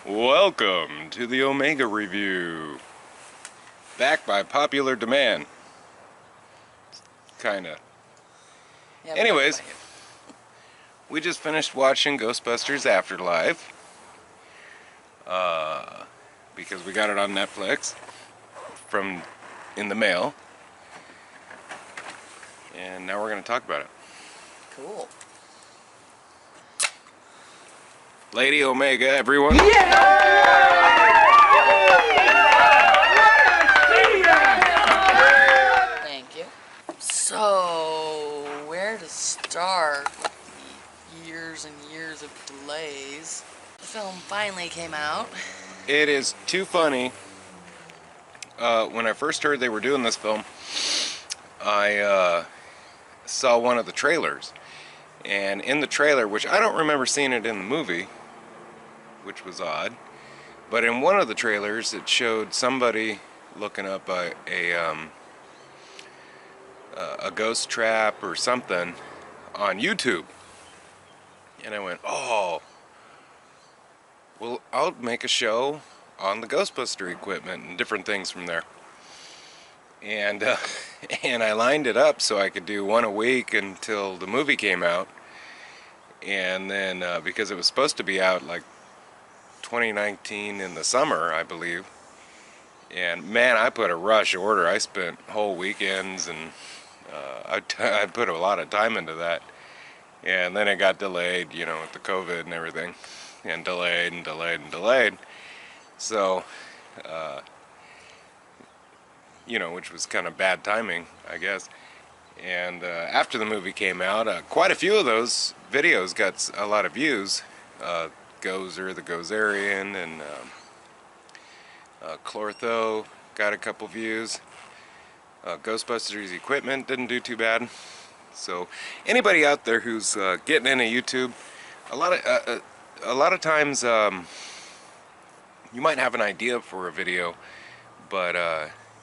Welcome to the Omega Review. Back by popular demand. Kinda. Yeah, Anyways, we just finished watching Ghostbusters Afterlife. Because we got it on Netflix in the mail. And now we're going to talk about it. cool. Lady Omega, everyone. Thank you. So, where to start with the years and years of delays? The film finally came out. It is too funny. When I first heard they were doing this film, I saw one of the trailers. And in the trailer, which I don't remember seeing it in the movie, which was odd, but in one of the trailers it showed somebody looking up a ghost trap or something on YouTube. And I went, oh, well, I'll make a show on the Ghostbuster equipment and different things from there. And and I lined it up so I could do one a week until the movie came out. And then because it was supposed to be out like 2019 in the summer, I believe. And man, I put a rush order. I spent whole weekends and I put a lot of time into that. And then it got delayed, you know, with the COVID and everything. And delayed and delayed and delayed. So, you know, which was kind of bad timing, I guess. And after the movie came out, quite a few of those videos got a lot of views. Gozer, the Gozerian, and Clortho got a couple views. Ghostbusters equipment didn't do too bad. So anybody out there who's getting into YouTube, a lot of times you might have an idea for a video, but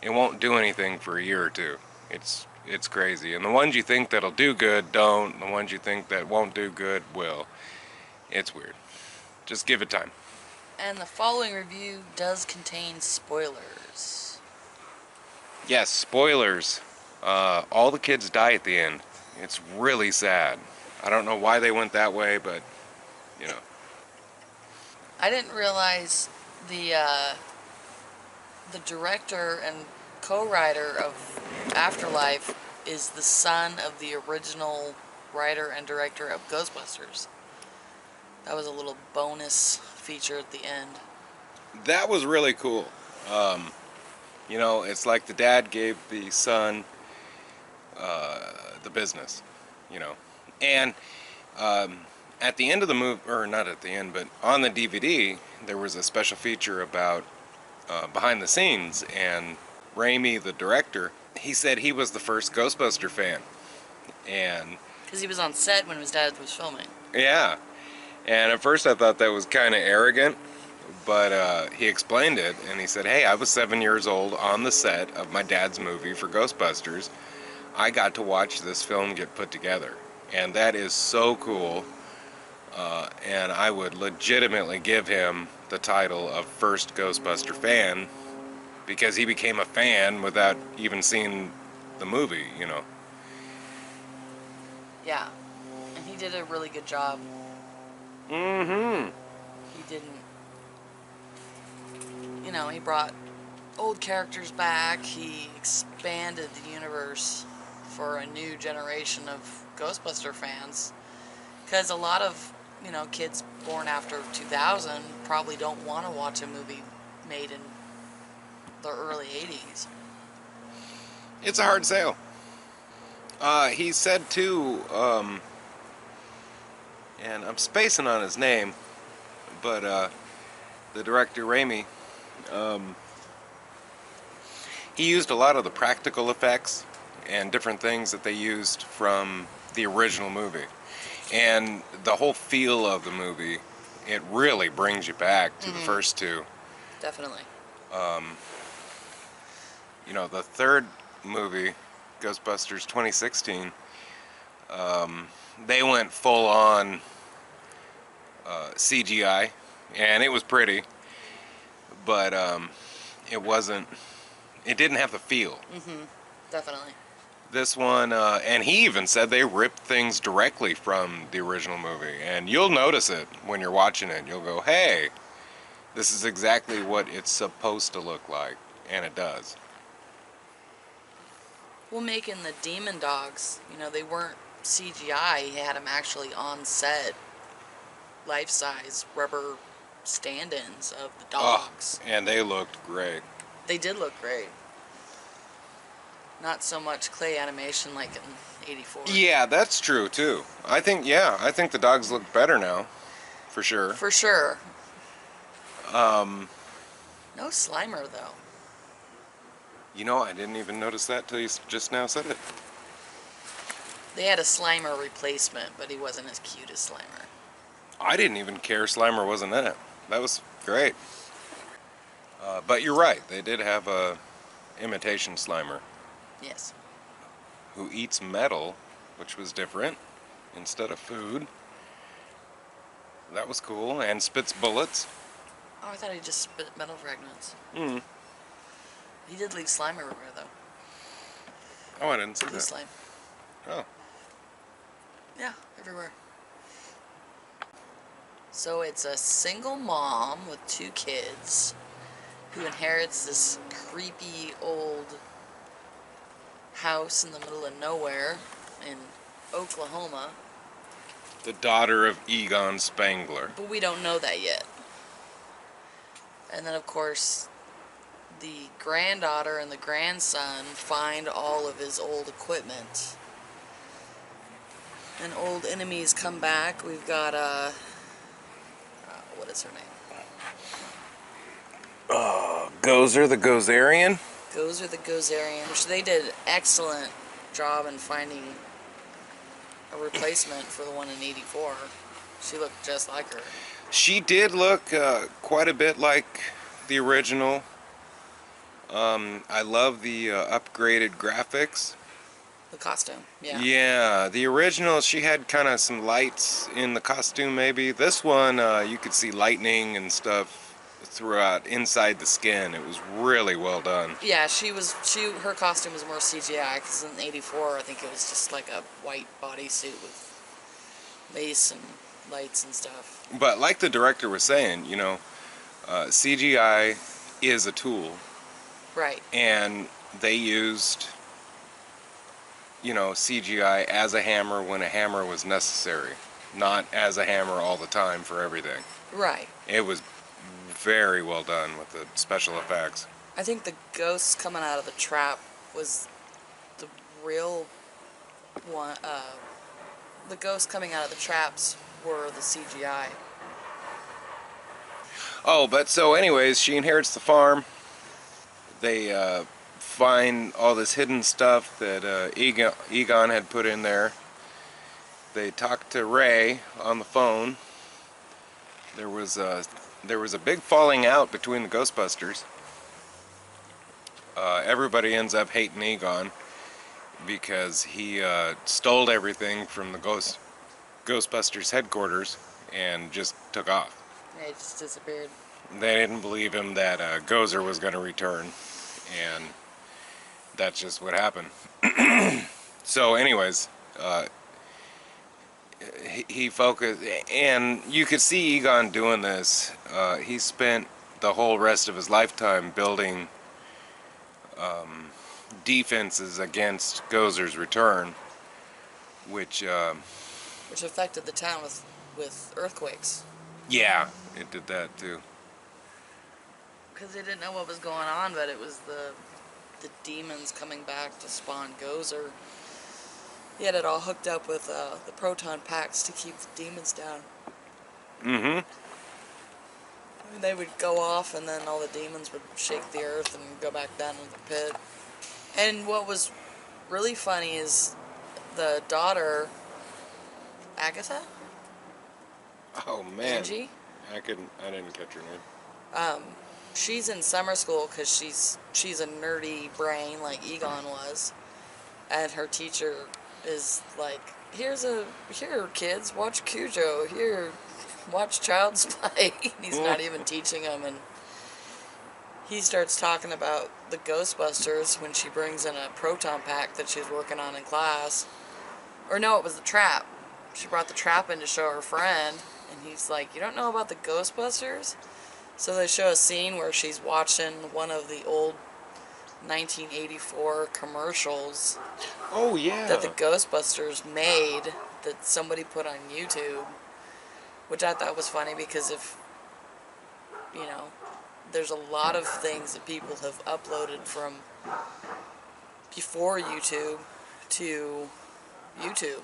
it won't do anything for a year or two. It's crazy. And the ones you think that'll do good don't. The ones you think that won't do good will. It's weird. Just give it time. And the following review does contain spoilers. Yes, spoilers. All the kids die at the end. It's really sad. I don't know why they went that way, but, you know. I didn't realize the director and co-writer of Afterlife is the son of the original writer and director of Ghostbusters. That was a little bonus feature at the end. That was really cool. You know, it's like the dad gave the son the business, you know. And at the end of the movie, or not at the end, but on the DVD, there was a special feature about behind the scenes, and Raimi, the director, he said he was the first Ghostbuster fan. And because he was on set when his dad was filming. yeah. And at first I thought that was kind of arrogant, but he explained it, and he said, hey, I was 7 years old on the set of my dad's movie for Ghostbusters. I got to watch this film get put together. And that is so cool. And I would legitimately give him the title of first Ghostbuster fan, because he became a fan without even seeing the movie, you know. Yeah. And he did a really good job. Mm-hmm. He didn't, you know, he brought old characters back. He expanded the universe for a new generation of Ghostbuster fans. Because a lot of, you know, kids born after 2000 probably don't want to watch a movie made in the early 80s. It's a hard sale. He said too, and I'm spacing on his name, but the director Raimi, he used a lot of the practical effects and different things that they used from the original movie. And the whole feel of the movie, it really brings you back to the first two. Definitely. You know, the third movie, Ghostbusters 2016, they went full on CGI and it was pretty, but it wasn't. It didn't have the feel. Definitely. This one, and he even said they ripped things directly from the original movie, and you'll notice it when you're watching it. You'll go, "Hey, this is exactly what it's supposed to look like," and it does. Well, making the demon dogs, they weren't CGI. He had them actually on set, life-size rubber stand-ins of the Oh, dogs. and they looked great. They did look great. Not so much clay animation like in '84. Yeah, that's true too. I think the dogs look better now, for sure. For sure. No Slimer, though. I didn't even notice that till you just now said it. They had a Slimer replacement, but he wasn't as cute as Slimer. I didn't even care Slimer wasn't in it. That was great. But you're right. They did have a imitation Slimer Yes. who eats metal, which was different, instead of food. That was cool, and spits bullets. Oh, I thought he just spit metal fragments. Mm. He did leave slime everywhere, though. Oh, I didn't see Blue that. slime. Oh. Yeah, everywhere. So it's a single mom with 2 kids who inherits this creepy old house in the middle of nowhere in Oklahoma. The daughter of Egon Spangler. But we don't know that yet. And then, of course, the granddaughter and the grandson find all of his old equipment. And old enemies come back. We've got, what is her name? Gozer the Gozerian? Gozer the Gozerian, which they did an excellent job in finding a replacement for the one in '84. She looked just like her. She did look quite a bit like the original. I love the upgraded graphics. The costume, yeah. Yeah, the original, she had kind of some lights in the costume maybe. This one, you could see lightning and stuff throughout inside the skin. It was really well done. Yeah, her costume was more CGI, because in '84 I think it was just like a white bodysuit with lace and lights and stuff. But like the director was saying, CGI is a tool. Right. And they used, CGI as a hammer when a hammer was necessary, not as a hammer all the time for everything. Right. It was very well done with the special effects. I think the ghosts coming out of the trap was the real one. The ghosts coming out of the traps were the CGI. Oh, but so anyways, she inherits the farm. They find all this hidden stuff that Egon had put in there. They talked to Ray on the phone. There was a big falling out between the Ghostbusters. Everybody ends up hating Egon because he stole everything from the Ghostbusters headquarters and just took off. Yeah, it just disappeared. They didn't believe him that Gozer was going to return, and that's just what happened. So anyways, he focused, and you could see Egon doing this. He spent the whole rest of his lifetime building defenses against Gozer's return, which affected the town with earthquakes. yeah, it did that too. Because they didn't know what was going on, but it was the demons coming back to spawn Gozer. He had it all hooked up with the proton packs to keep the demons down. Mm-hmm. And they would go off, and then all the demons would shake the earth and go back down into the pit. And what was really funny is the daughter, Agatha? Oh man, Angie? I didn't catch her name. She's in summer school because she's a nerdy brain like Egon was, and her teacher is like, here kids, watch Cujo, here, watch Child's Play. He's not even teaching him, and he starts talking about the Ghostbusters when she brings in a proton pack that she's working on in class. Or no, it was the trap. She brought the trap in to show her friend, and he's like, "You don't know about the Ghostbusters?" So they show a scene where she's watching one of the old 1984 commercials Oh yeah. that the Ghostbusters made that somebody put on YouTube, which I thought was funny because if, you know, there's a lot of things that people have uploaded from before YouTube to YouTube,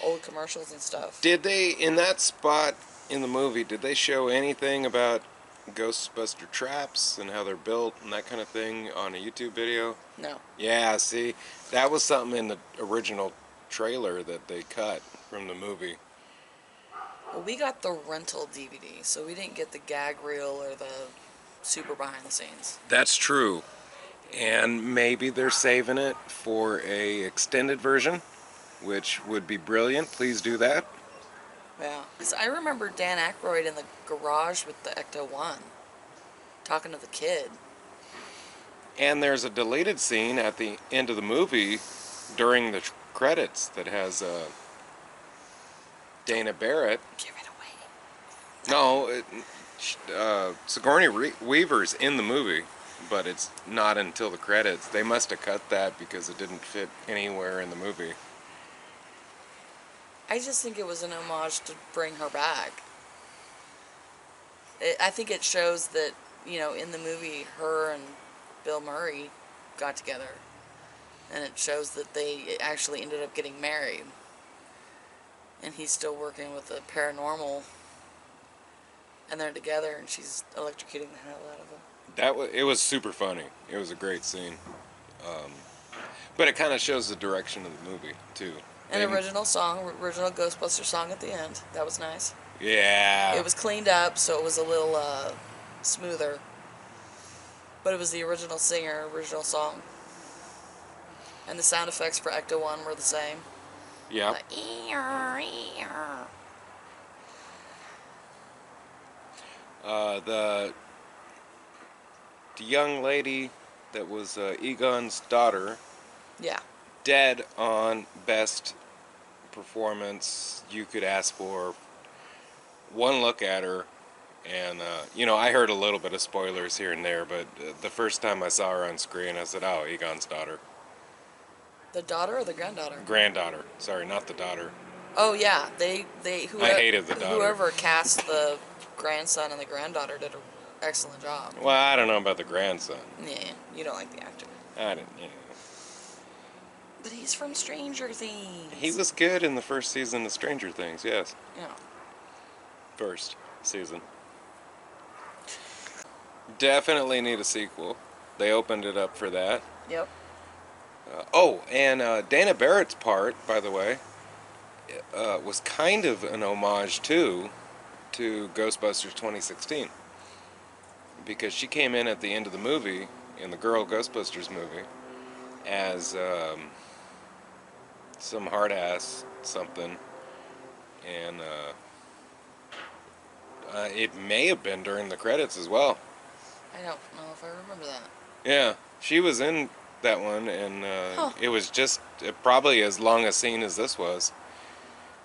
old commercials and stuff. Did they, in that spot in the movie, did they show anything about Ghostbuster traps and how they're built and that kind of thing on a YouTube video? No. Yeah, see, that was something in the original trailer that they cut from the movie. Well, we got the rental DVD, so we didn't get the gag reel or the super behind the scenes. That's true. And maybe they're saving it for a extended version, which would be brilliant. Please do that. Yeah. 'Cause I remember Dan Aykroyd in the garage with the Ecto-1 talking to the kid. And there's a deleted scene at the end of the movie during the credits that has Dana Barrett. Give it away. No, Sigourney Weaver's in the movie, but it's not until the credits. They must have cut that because it didn't fit anywhere in the movie. I just think it was an homage to bring her back. I think it shows that, you know, in the movie, her and Bill Murray got together. And it shows that they actually ended up getting married. And he's still working with the paranormal. And they're together, and she's electrocuting the hell out of him. It was super funny. It was a great scene. But it kind of shows the direction of the movie, too. An original song, original Ghostbuster song at the end. That was nice. Yeah. It was cleaned up, so it was a little smoother. But it was the original singer, original song. And the sound effects for Ecto-1 were the same. Yeah. Like, The young lady that was Egon's daughter, yeah. dead on best performance you could ask for. One look at her, and you know, I heard a little bit of spoilers here and there, but the first time I saw her on screen, I said, "Oh, Egon's daughter." The daughter or the granddaughter? Granddaughter. Sorry, not the daughter. Oh yeah, I hated the daughter. Whoever cast the grandson and the granddaughter did an excellent job. Well, I don't know about the grandson. Yeah, you don't like the actor. I didn't. You know. But he's from Stranger Things. He was good in the first season of Stranger Things. Yes. Yeah. First season. Definitely need a sequel. They opened it up for that. Yep. And Dana Barrett's part, by the way, was kind of an homage to Ghostbusters 2016. Because she came in at the end of the movie, in the Girl Ghostbusters movie, as some hard-ass something. And it may have been during the credits as well. I don't know if I remember that. Yeah, she was in that one, and it was just probably as long a scene as this was.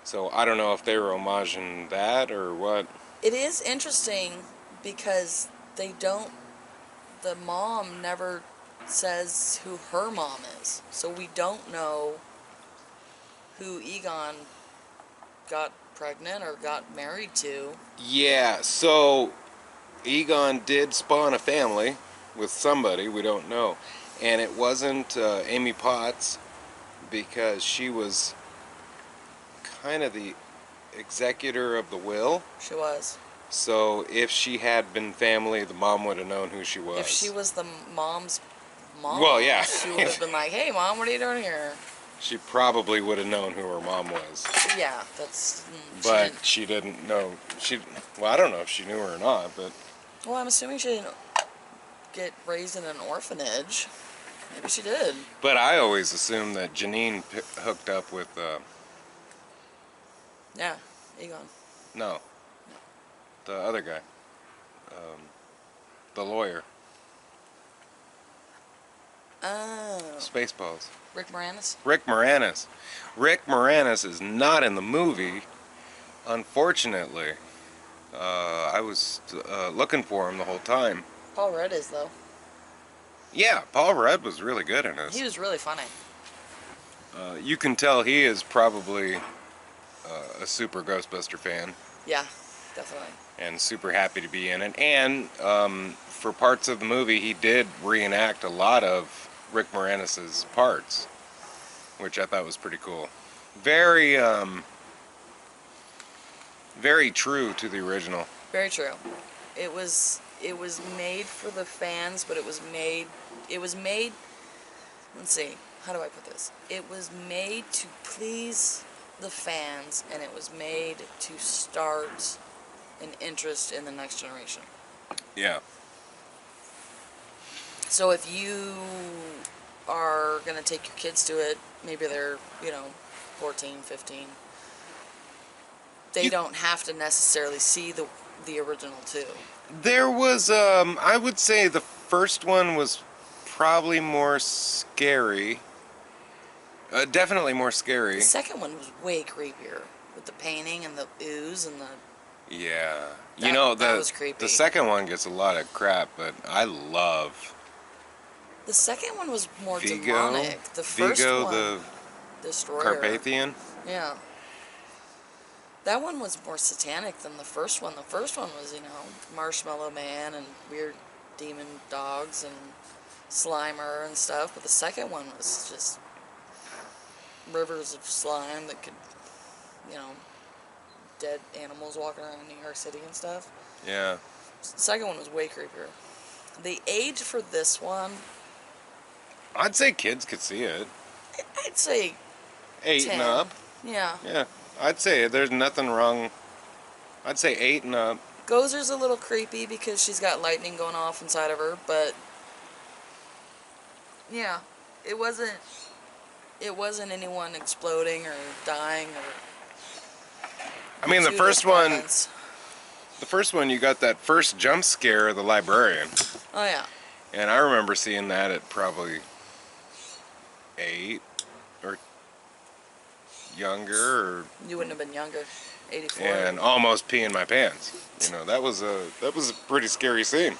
So I don't know if they were homaging that or what. It is interesting because the mom never says who her mom is. So we don't know who Egon got pregnant or got married to. Yeah, so Egon did spawn a family with somebody, we don't know. And it wasn't Amy Potts, because she was kind of the executor of the will. She was. So if she had been family, the mom would have known who she was. If she was the mom's mom, well, yeah. she would have been like, "Hey, Mom, what are you doing here?" She probably would have known who her mom was. Yeah, that's... But she didn't know. Well, I don't know if she knew her or not, but... Well, I'm assuming she didn't get raised in an orphanage. Maybe she did. But I always assumed that Janine hooked up with... Yeah, Egon. No. No. The other guy. The lawyer. Oh. Spaceballs. Rick Moranis? Rick Moranis. Rick Moranis is not in the movie, unfortunately. I was looking for him the whole time. Paul Rudd is, though. Yeah, Paul Rudd was really good in this. He was really funny. You can tell he is probably a super Ghostbuster fan. Yeah, definitely. And super happy to be in it. And for parts of the movie, he did reenact a lot of Rick Moranis' parts, which I thought was pretty cool. Very, very true to the original. Very true. It was made for the fans, but it was made, let's see, how do I put this? It was made to please the fans, and it was made to start an interest in the next generation. Yeah. So if you are going to take your kids to it, maybe they're, 14, 15, they don't have to necessarily see the original too. There was, I would say the first one was probably more scary. Definitely more scary. The second one was way creepier with the painting and the ooze and the... Yeah. That was creepy. The second one gets a lot of crap, but I love... The second one was more Vigo, demonic. The first one... the Destroyer. Carpathian? Yeah. That one was more satanic than the first one. The first one was, Marshmallow Man and weird demon dogs and Slimer and stuff. But the second one was just rivers of slime that could, dead animals walking around New York City and stuff. Yeah. The second one was way creepier. The age for this one... I'd say kids could see it. I'd say 8 10. and up. Yeah. Yeah. I'd say there's nothing wrong. I'd say 8 and up. Gozer's a little creepy because she's got lightning going off inside of her, but yeah, it wasn't anyone exploding or dying or... I mean, the first one, you got that first jump scare of the librarian. Oh yeah. And I remember seeing that at probably 8 or younger, or... You wouldn't have been younger. 84. And almost peeing my pants. That was a pretty scary scene.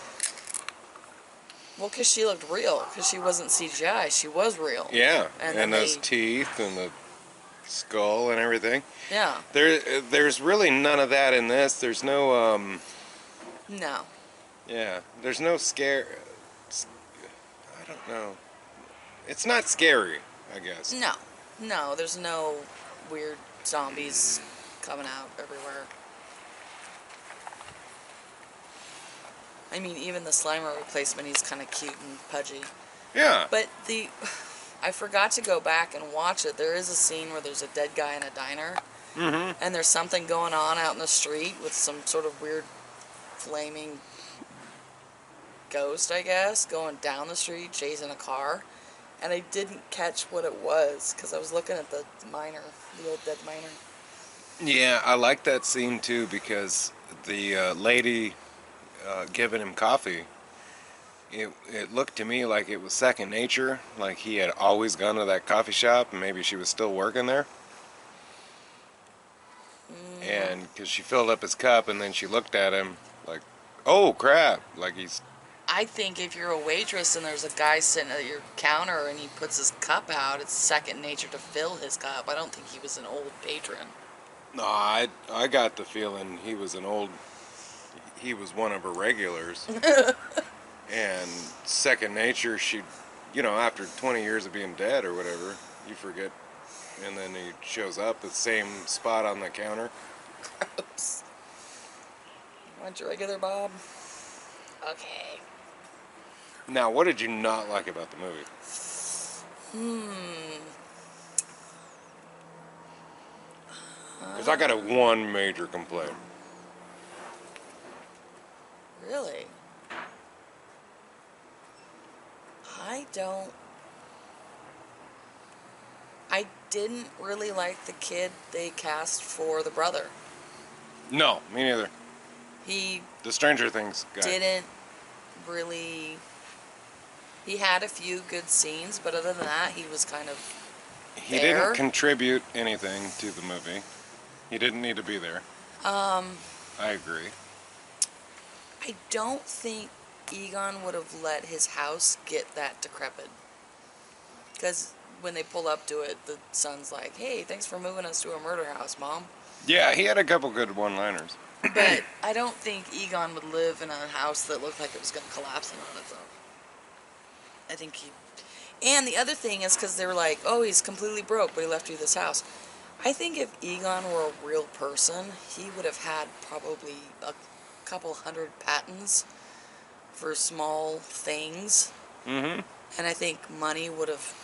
Well, because she looked real. Because she wasn't CGI. She was real. Yeah. And those teeth and the skull and everything. Yeah. There's really none of that in this. There's no No. Yeah. There's no scare. I don't know. It's not scary, I guess. No, there's no weird zombies coming out everywhere. I mean, even the Slimer replacement, he's kind of cute and pudgy. Yeah. But I forgot to go back and watch it. There is a scene where there's a dead guy in a diner. Mm-hmm. And there's something going on out in the street with some sort of weird flaming ghost, I guess, going down the street, chasing a car. And I didn't catch what it was because I was looking at the old dead miner. Yeah, I like that scene too because the lady giving him coffee, it looked to me like it was second nature, like he had always gone to that coffee shop and maybe she was still working there. And because she filled up his cup and then she looked at him like, oh crap, like he's... I think if you're a waitress and there's a guy sitting at your counter and he puts his cup out, it's second nature to fill his cup. I don't think he was an old patron. No, I got the feeling he was he was one of her regulars. And second nature, she, after 20 years of being dead or whatever, you forget. And then he shows up at the same spot on the counter. Gross. Want your regular, Bob? Okay. Now, what did you not like about the movie? Because I got one major complaint. Really? I didn't really like the kid they cast for the brother. No, me neither. He The Stranger Things guy. didn't really. He had a few good scenes, but other than that, he was kind of He didn't there. contribute anything to the movie. He didn't need to be there. I agree. I don't think Egon would have let his house get that decrepit. Because when they pull up to it, the son's like, "Hey, thanks for moving us to a murder house, Mom." Yeah, he had a couple good one-liners. But I don't think Egon would live in a house that looked like it was going to collapse in on itself. I think he... And the other thing is because they were like, "Oh, he's completely broke, but he left you this house." I think if Egon were a real person, he would have had probably a couple hundred patents for small things. Mm-hmm. And I think money would have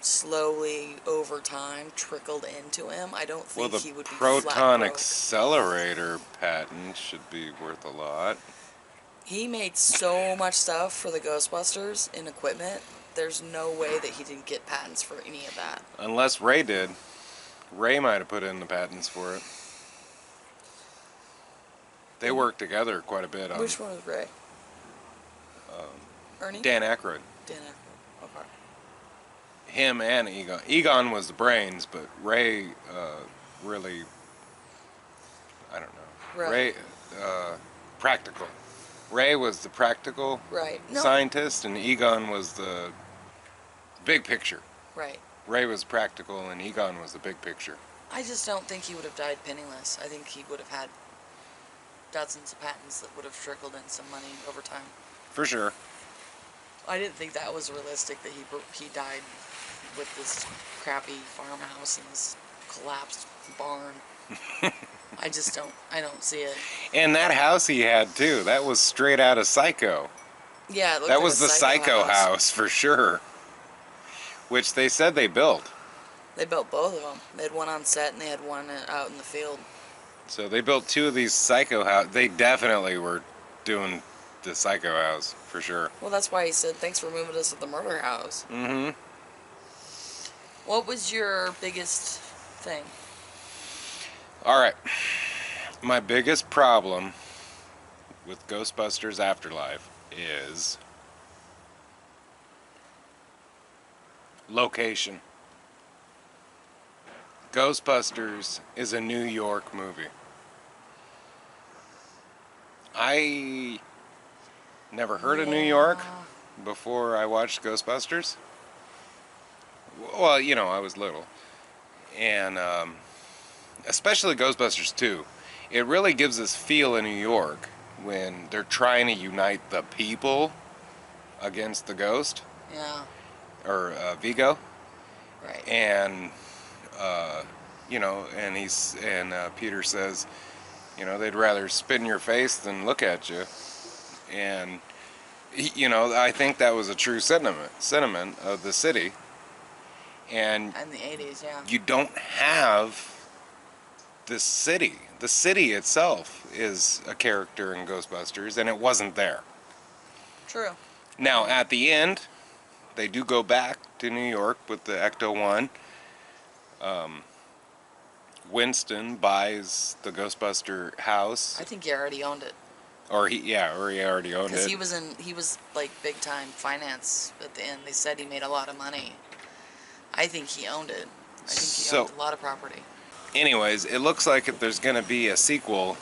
slowly, over time, trickled into him. I don't Well, think the he would be flat proton broke. accelerator patent should be worth a lot. He made so much stuff for the Ghostbusters in equipment. There's no way that he didn't get patents for any of that. Unless Ray did. Ray might have put in the patents for it. They worked together quite a bit on Which one was Ray? Ernie? Dan Aykroyd. Dan Aykroyd. Okay. Him and Egon. Egon was the brains, but Ray really, I don't know. Right. Ray, practical. Ray was the practical Right. No. scientist, and Egon was the big picture. Right. Ray was practical, and Egon was the big picture. I just don't think he would have died penniless. I think he would have had dozens of patents that would have trickled in some money over time. For sure. I didn't think that was realistic that he died with this crappy farmhouse and this collapsed barn. I don't see it. And that house he had, too, that was straight out of Psycho. Yeah, it looked That like was a the Psycho house. house, for sure. Which they said they built. They built both of them. They had one on set and they had one out in the field. So they built two of these Psycho houses. They definitely were doing the Psycho house, for sure. Well, that's why he said, "Thanks for moving us to the murder house." Mm-hmm. What was your biggest thing? All right. My biggest problem with Ghostbusters Afterlife is location. Ghostbusters is a New York movie. I never heard of New York before I watched Ghostbusters. Well, you know, I was little. And especially Ghostbusters 2. It really gives this feel in New York when they're trying to unite the people against the ghost. Yeah. Or Vigo. Right. And you know, and Peter says, you know, they'd rather spit in your face than look at you. And you know, I think that was a true sentiment of the city. And in the 80s, yeah. you don't have this city. The city itself is a character in Ghostbusters, and it wasn't there. True. Now, at the end, they do go back to New York with the Ecto-1. Winston buys the Ghostbuster house. I think he already owned it. Or he already owned it. Because he was like big time finance at the end. They said he made a lot of money. I think he owned it. I think he owned a lot of property. Anyways, it looks like if there's going to be a sequel,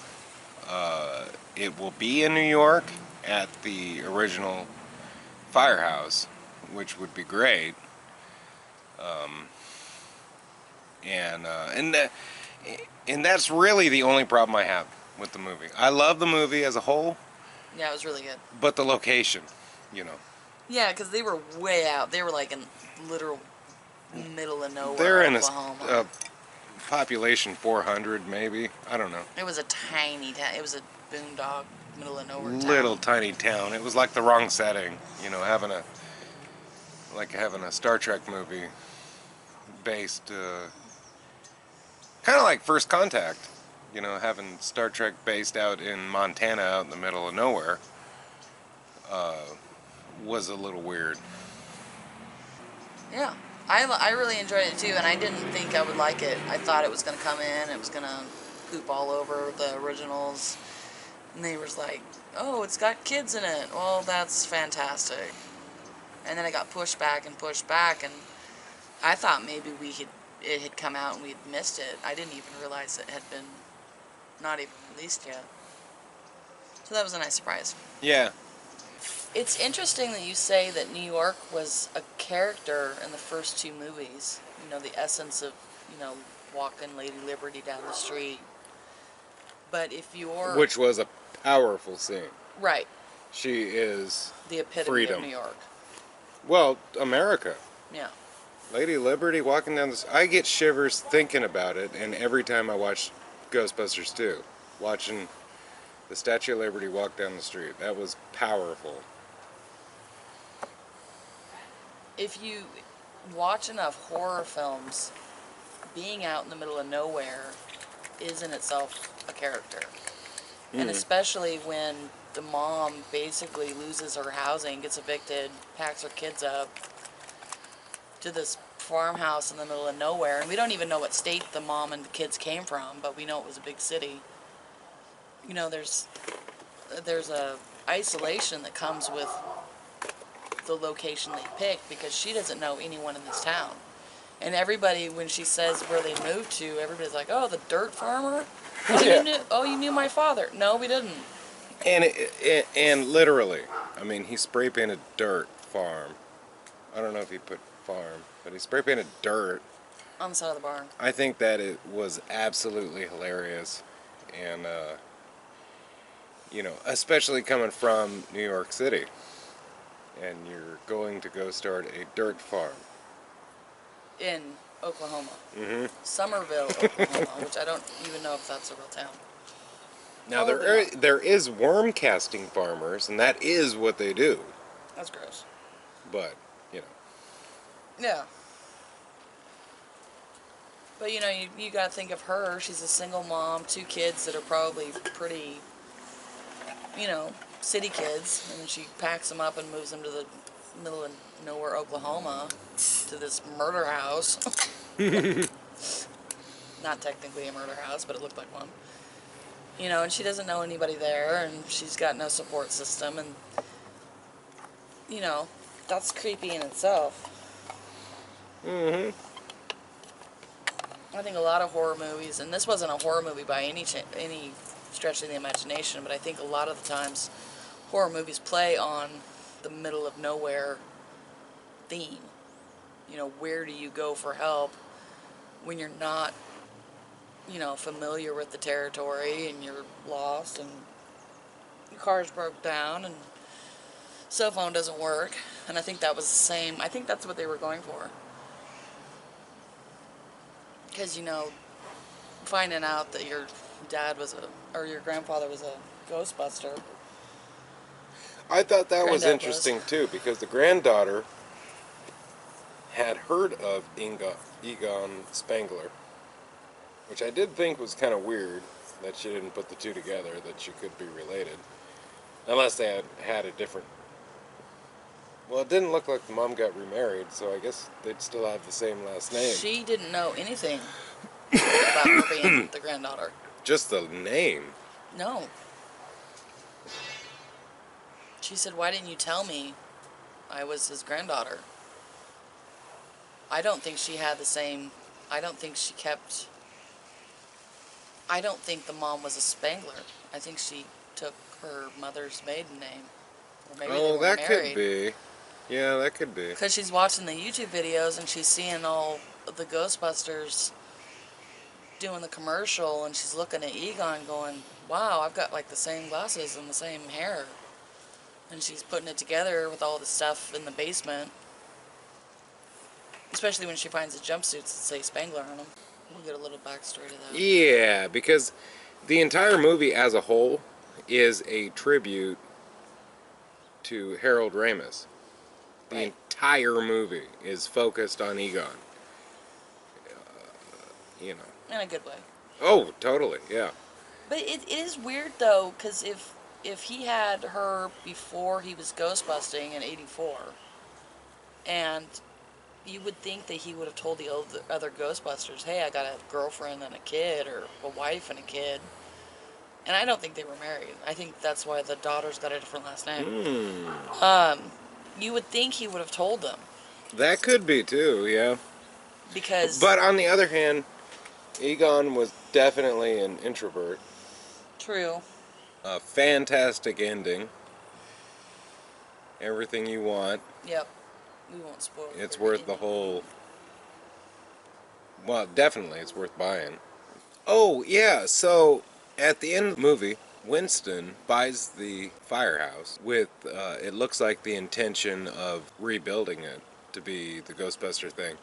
it will be in New York at the original firehouse, which would be great. And that's really the only problem I have with the movie. I love the movie as a whole. Yeah, it was really good. But the location, you know. Yeah, because they were way out. They were like in literal middle of nowhere. They're in Oklahoma. a population 400 maybe. I don't know. It was a tiny town. It was a boondog, middle of nowhere town. Little tiny town. It was like the wrong setting. You know, having a Star Trek movie based, kind of like First Contact. You know, having Star Trek based out in Montana, out in the middle of nowhere, was a little weird. Yeah. I really enjoyed it too, and I didn't think I would like it. I thought it was going to come in, it was going to poop all over the originals, And they was like, oh, it's got kids in it. Well, that's fantastic. And then it got pushed back and pushed back, and I thought maybe it had come out and we'd missed it. I didn't even realize it had been not even released yet. So that was a nice surprise. Yeah. It's interesting that you say that New York was a character in the first two movies. You know, the essence of, walking Lady Liberty down the street. But if you're... Which was a powerful scene. Right. She is The epitome freedom. of New York. Well, America. Yeah. Lady Liberty walking down the... I get shivers thinking about it, and every time I watch Ghostbusters 2, watching the Statue of Liberty walk down the street, that was powerful. If you watch enough horror films, being out in the middle of nowhere is in itself a character. And especially when the mom basically loses her housing, gets evicted, packs her kids up to this farmhouse in the middle of nowhere. And we don't even know what state the mom and the kids came from, but we know it was a big city. You know, there's a isolation that comes with the location they picked, because she doesn't know anyone in this town. And everybody, when she says where they moved to, everybody's like, oh, the dirt farmer? Oh, Yeah. you knew my father. No, we didn't. And literally, I mean, he spray painted dirt farm. I don't know if he put farm, but he spray painted dirt. On the side of the barn. I think that it was absolutely hilarious. And, especially coming from New York City. And you're going to go start a dirt farm. In Oklahoma. Mm-hmm. Somerville, Oklahoma, which I don't even know if that's a real town. Now, there is worm casting farmers, and that is what they do. That's gross. But, Yeah. But, you got to think of her. She's a single mom, 2 kids that are probably pretty, city kids. And she packs them up and moves them to the middle of nowhere, Oklahoma, to this murder house. Not technically a murder house, but it looked like one. And she doesn't know anybody there, and she's got no support system, and, that's creepy in itself. mm-hmm. I think a lot of horror movies, and this wasn't a horror movie by any stretch of the imagination, but I think a lot of the times horror movies play on the middle of nowhere theme. Where do you go for help when you're not, familiar with the territory, and you're lost, and your car's broke down, and cell phone doesn't work. And I think that was the same. I think that's what they were going for. Because, finding out that your dad or your grandfather was a Ghostbuster. I thought that was Granddad interesting, too, because the granddaughter had heard of Egon Spangler, which I did think was kind of weird that she didn't put the two together, that she could be related. Unless they had a different... Well, it didn't look like the mom got remarried, so I guess they'd still have the same last name. She didn't know anything about her being the granddaughter. Just the name. No. She said, why didn't you tell me I was his granddaughter? I don't think she had the same... I don't think she kept... I don't think the mom was a Spangler. I think she took her mother's maiden name. Or maybe they were that married. could be. Yeah, that could be. Because she's watching the YouTube videos and she's seeing all the Ghostbusters doing the commercial, and she's looking at Egon going, wow, I've got like the same glasses and the same hair. And she's putting it together with all the stuff in the basement. Especially when she finds the jumpsuits that say Spangler on them. We'll get a little backstory to that. Yeah, because the entire movie as a whole is a tribute to Harold Ramis. The Right. entire movie is focused on Egon. In a good way. Oh, totally, yeah. But it is weird, though, because if he had her before he was ghostbusting in '84, and you would think that he would have told the other Ghostbusters, hey, I got a girlfriend and a kid, or a wife and a kid. And I don't think they were married. I think that's why the daughter's got a different last name. Hmm. You would think he would have told them. That could be too, yeah. Because, But on the other hand, Egon was definitely an introvert. true. A fantastic ending. Everything you want. Yep. We won't spoil the It's very worth the ending. whole... Well, definitely it's worth buying. Oh, yeah, so at the end of the movie, Winston buys the firehouse with, it looks like the intention of rebuilding it to be the Ghostbuster thing.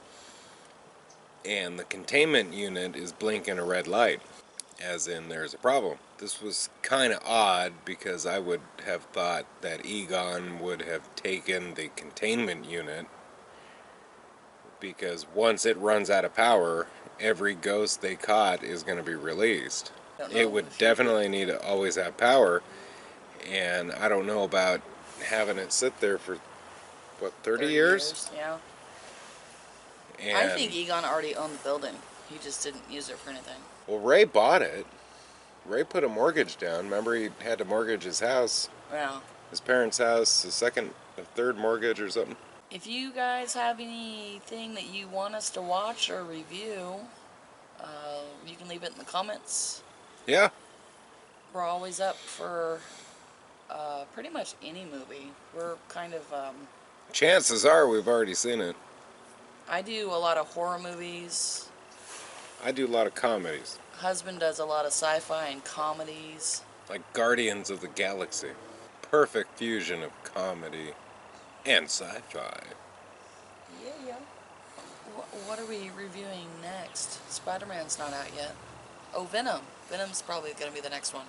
And the containment unit is blinking a red light, as in there's a problem. This was kind of odd because I would have thought that Egon would have taken the containment unit, because once it runs out of power, every ghost they caught is going to be released. Don't know It would if he definitely need to always have power, and I don't know about having it sit there for, what, 30 years? Yeah. And, I think Egon already owned the building. He just didn't use it for anything. well, Ray bought it. Ray put a mortgage down. Remember, he had to mortgage his house, Yeah. his parents' house, a third mortgage or something. If you guys have anything that you want us to watch or review, you can leave it in the comments. Yeah. We're always up for pretty much any movie. We're kind of, Chances are we've already seen it. I do a lot of horror movies. I do a lot of comedies, Husband does a lot of sci-fi and comedies. like Guardians of the Galaxy. Perfect fusion of comedy and sci-fi. Yeah. What are we reviewing next? Spider-Man's not out yet. Oh, Venom. Venom's probably going to be the next one.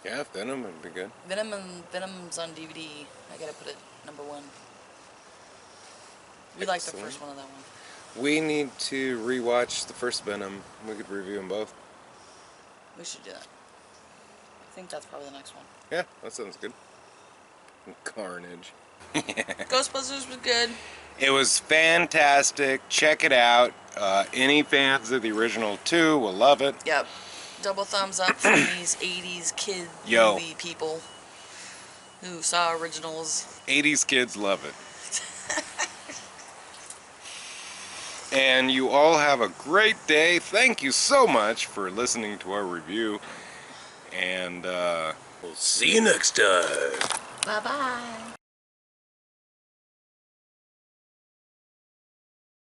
Yeah, Venom would be good. Venom's on DVD. I gotta put it number 1. We like the Excellent. first one of that one. We need to rewatch the first Venom. We could review them both. We should do that. I think that's probably the next one. Yeah, that sounds good. Carnage. Ghostbusters was good. It was fantastic. Check it out. Any fans of the original 2 will love it. Yep. Double thumbs up from these 80s kid Yo. movie people who saw originals. 80s kids love it. And you all have a great day. Thank you so much for listening to our review. And we'll see you next time. Bye-bye.